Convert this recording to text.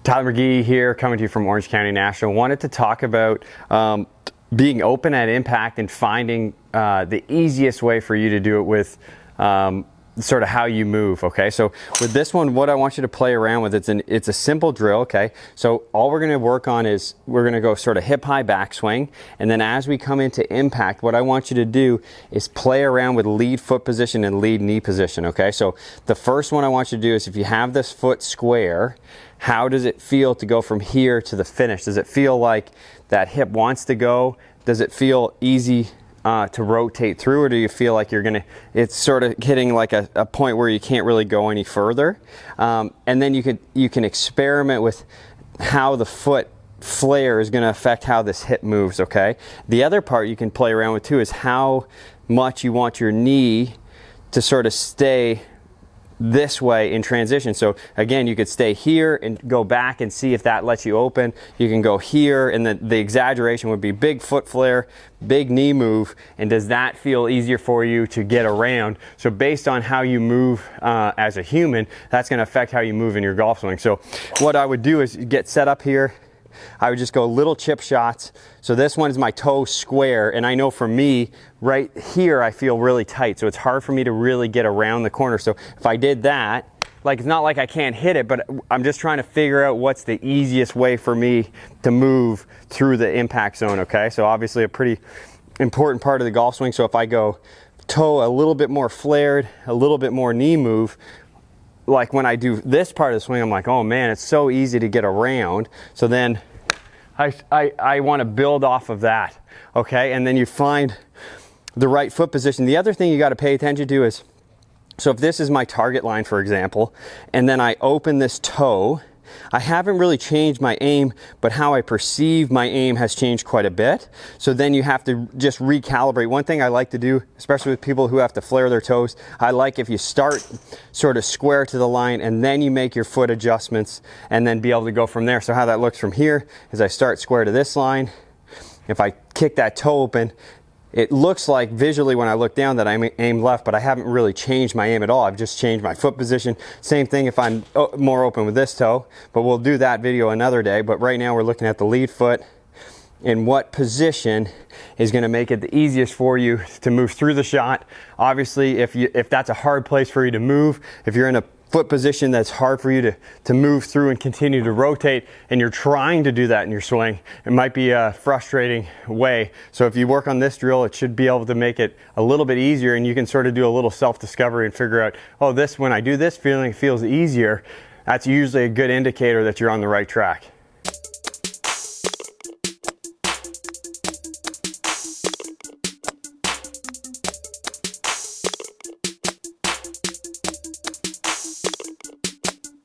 Tyler McGhee here, coming to you from Orange County National. Wanted to talk about being open at impact and finding the easiest way for you to do it with sort of how you move. Okay, so with this one, what I want you to play around with, it's a simple drill. Okay, so all we're going to work on is we're going to go sort of hip high backswing, and then as we come into impact, what I want you to do is play around with lead foot position and lead knee position. Okay, so the first one I want you to do is, if you have this foot square, how does it feel to go from here to the finish? Does it feel like that hip wants to go? Does it feel easy to rotate through, or do you feel like it's sort of hitting like a point where you can't really go any further? And then you can experiment with how the foot flare is going to affect how this hip moves. Okay. The other part you can play around with too is how much you want your knee to sort of stay this way in transition. So again, you could stay here and go back and see if that lets you open. You can go here, and the exaggeration would be big foot flare, big knee move, and does that feel easier for you to get around? So based on how you move as a human, that's going to affect how you move in your golf swing. So what I would do is get set up here. I would just go little chip shots. So this one is my toe square, and I know for me, right here I feel really tight, so it's hard for me to really get around the corner. So if I did that, like, it's not like I can't hit it, but I'm just trying to figure out what's the easiest way for me to move through the impact zone. Okay, so obviously a pretty important part of the golf swing. So if I go toe a little bit more flared, a little bit more knee move, like when I do this part of the swing, I'm like, oh man, it's so easy to get around. So then I want to build off of that. Okay, and then you find the right foot position. The other thing you got to pay attention to is, so if this is my target line, for example, and then I open this toe, I haven't really changed my aim, but how I perceive my aim has changed quite a bit. So then you have to just recalibrate. One thing I like to do, especially with people who have to flare their toes, I like if you start sort of square to the line and then you make your foot adjustments and then be able to go from there. So how that looks from here is I start square to this line. If I kick that toe open, it looks like visually when I look down that I aim left, but I haven't really changed my aim at all. I've just changed my foot position. Same thing if I'm more open with this toe, but we'll do that video another day. But right now we're looking at the lead foot and what position is going to make it the easiest for you to move through the shot. Obviously, if that's a hard place for you to move, if you're in a foot position that's hard for you to move through and continue to rotate, and you're trying to do that in your swing, it might be a frustrating way. So if you work on this drill, it should be able to make it a little bit easier, and you can sort of do a little self-discovery and figure out, oh, when I do this, feels easier. That's usually a good indicator that you're on the right track.